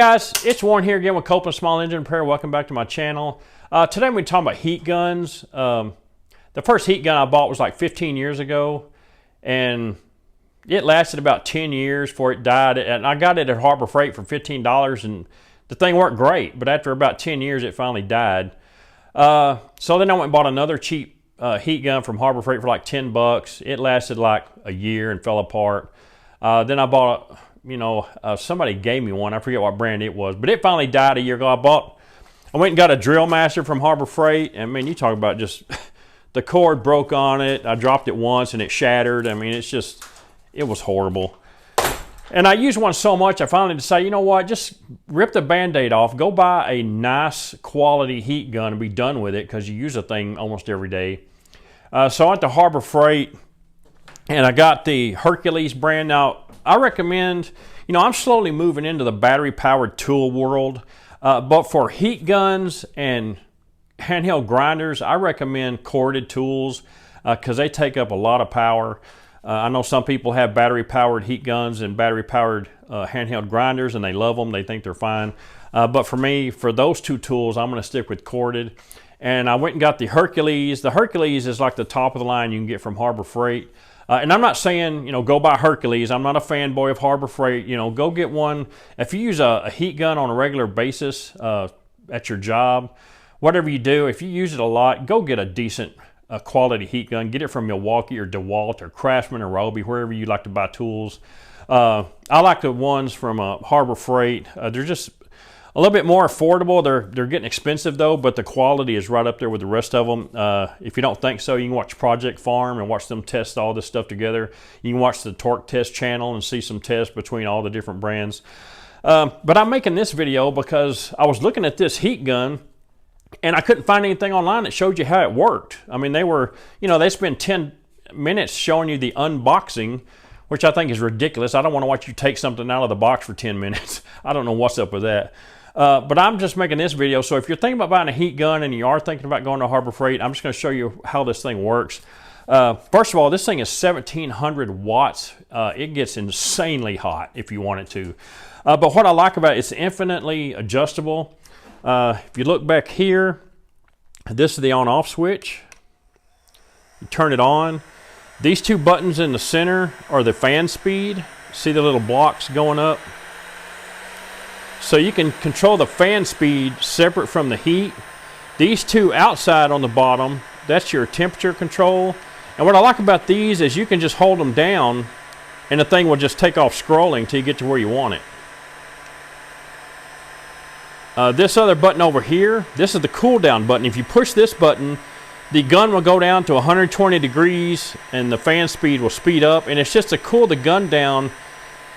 Guys, it's Warren here again with Copeland Small Engine Repair. Welcome back to my channel. Today we're talking about heat guns. The first heat gun I bought was like 15 years ago, and it lasted about 10 years before it died. And I got it at Harbor Freight for $15, and the thing worked great, but after about 10 years it finally died. So then I went and bought another cheap heat gun from Harbor Freight for like 10 bucks. It lasted like a year and fell apart. Then I bought somebody gave me one. I forget what brand it was, but it finally died a year ago. I went and got a Drill Master from Harbor Freight, and man, you talk about just the cord broke on it. I dropped it once and it shattered. I mean, it was horrible. And I used one so much, I finally decided, you know what, just rip the Band-Aid off, go buy a nice quality heat gun and be done with it, because you use a thing almost every day. So I went to Harbor Freight and I got the Hercules brand. Now, I recommend, I'm slowly moving into the battery-powered tool world, but for heat guns and handheld grinders, I recommend corded tools because they take up a lot of power. I know some people have battery-powered heat guns and battery-powered handheld grinders, and they love them. They think they're fine. But for me, for those two tools, I'm going to stick with corded. And I went and got the Hercules. The Hercules is like the top of the line you can get from Harbor Freight. And I'm not saying, go buy Hercules. I'm not a fanboy of Harbor Freight. Go get one. If you use a heat gun on a regular basis at your job, whatever you do, if you use it a lot, go get a decent quality heat gun. Get it from Milwaukee or DeWalt or Craftsman or Ryobi, wherever you like to buy tools. I like the ones from Harbor Freight. They're just a little bit more affordable. They're getting expensive though, but the quality is right up there with the rest of them. If you don't think so, you can watch Project Farm and watch them test all this stuff together. You can watch the Torque Test channel and see some tests between all the different brands. But I'm making this video because I was looking at this heat gun and I couldn't find anything online that showed you how it worked. I mean, they spend 10 minutes showing you the unboxing, which I think is ridiculous. I don't want to watch you take something out of the box for 10 minutes. I don't know what's up with that. But I'm just making this video, so if you're thinking about buying a heat gun and you are thinking about going to Harbor Freight, I'm just going to show you how this thing works. First of all, this thing is 1,700 watts. It gets insanely hot if you want it to. But what I like about it, it's infinitely adjustable. If you look back here, this is the on-off switch. You turn it on. These two buttons in the center are the fan speed. See the little blocks going up? So you can control the fan speed separate from the heat. These two outside on the bottom, that's your temperature control. And what I like about these is you can just hold them down and the thing will just take off scrolling till you get to where you want it. This other button over here, this is the cool down button. If you push this button, the gun will go down to 120 degrees and the fan speed will speed up, and it's just to cool the gun down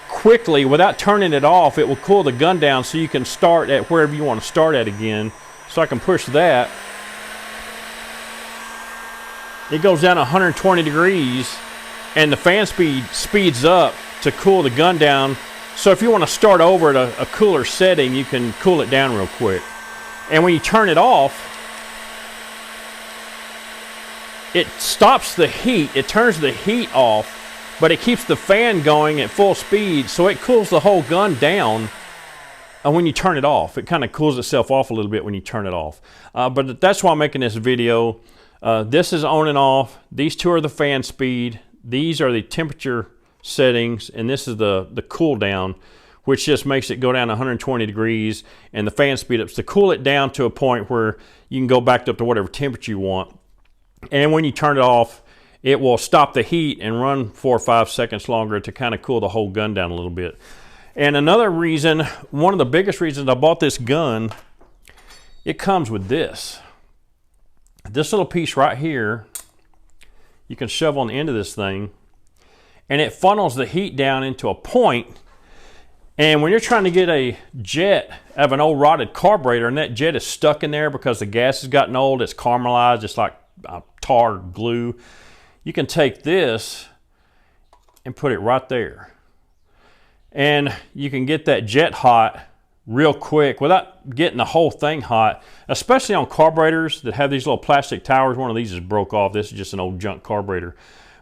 quickly without turning it off. It will cool the gun down so you can start at wherever you want to start at again. So I can push that. It goes down to 120 degrees and the fan speed speeds up to cool the gun down. So if you want to start over at a cooler setting, you can cool it down real quick. And when you turn it off, it stops the heat. It turns the heat off, but it keeps the fan going at full speed, so it cools the whole gun down when you turn it off. It kind of cools itself off a little bit when you turn it off. But that's why I'm making this video. This is on and off. These two are the fan speed. These are the temperature settings, and this is the cool down, which just makes it go down 120 degrees, and the fan speed ups to cool it down to a point where you can go back up to whatever temperature you want. And when you turn it off, it will stop the heat and run 4 or 5 seconds longer to kind of cool the whole gun down a little bit. And another reason, one of the biggest reasons I bought this gun, it comes with this. This little piece right here, you can shove on the end of this thing, and it funnels the heat down into a point. And when you're trying to get a jet out of an old rotted carburetor, and that jet is stuck in there because the gas has gotten old, it's caramelized, it's like tar glue, you can take this and put it right there. And you can get that jet hot real quick without getting the whole thing hot, especially on carburetors that have these little plastic towers. One of these is broke off. This is just an old junk carburetor.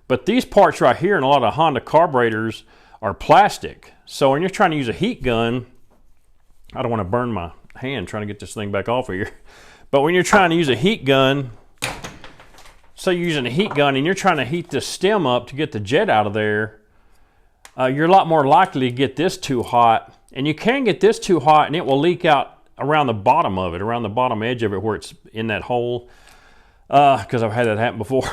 But these parts right here in a lot of Honda carburetors are plastic. So when you're trying to use a heat gun, I don't want to burn my hand trying to get this thing back off of here. But when you're trying to use a heat gun, say you're using a heat gun and you're trying to heat the stem up to get the jet out of there, you're a lot more likely to get this too hot. And you can get this too hot and it will leak out around the bottom of it, around the bottom edge of it where it's in that hole, because I've had that happen before.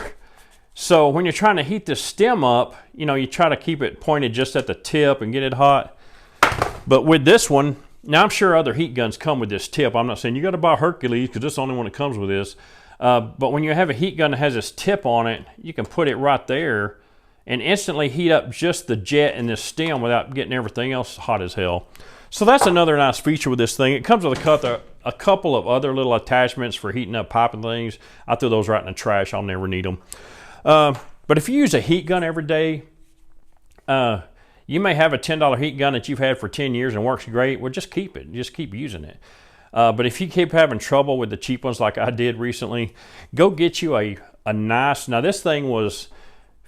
So when you're trying to heat the stem up, you know, you try to keep it pointed just at the tip and get it hot. But with this one, now I'm sure other heat guns come with this tip. I'm not saying you got to buy Hercules because this is the only one that comes with this. But when you have a heat gun that has this tip on it, you can put it right there and instantly heat up just the jet and this stem without getting everything else hot as hell. So that's another nice feature with this thing. It comes with a couple of other little attachments for heating up pipe and things. I threw those right in the trash. I'll never need them. But if you use a heat gun every day, you may have a $10 heat gun that you've had for 10 years and works great. Well, just keep it. Just keep using it. But if you keep having trouble with the cheap ones like I did recently, go get you a nice, now this thing was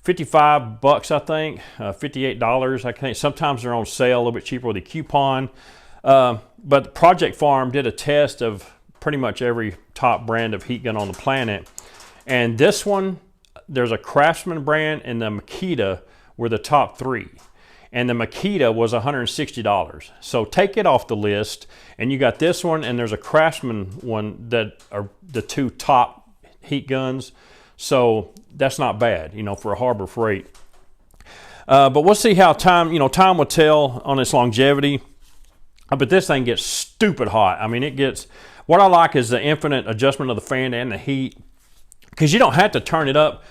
$55, I think, $58. I think sometimes they're on sale a little bit cheaper with a coupon. But Project Farm did a test of pretty much every top brand of heat gun on the planet. And this one, there's a Craftsman brand and the Makita were the top three. And the Makita was $160. So take it off the list. And you got this one, and there's a Craftsman one that are the two top heat guns. So that's not bad, you know, for a Harbor Freight. But we'll see how time will tell on its longevity. But this thing gets stupid hot. I mean, it gets, what I like is the infinite adjustment of the fan and the heat, because you don't have to turn it up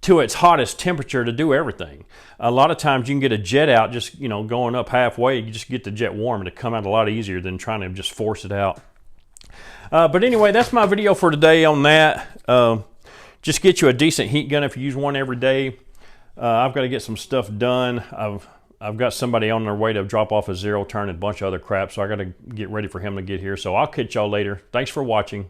to its hottest temperature to do everything. A lot of times you can get a jet out just, you know, going up halfway. You just get the jet warm and it come out a lot easier than trying to just force it out. But anyway, that's my video for today on that. Just get you a decent heat gun if you use one every day. I've got to get some stuff done. I've got somebody on their way to drop off a zero turn and a bunch of other crap, so I got to get ready for him to get here. So I'll catch y'all later. Thanks for watching.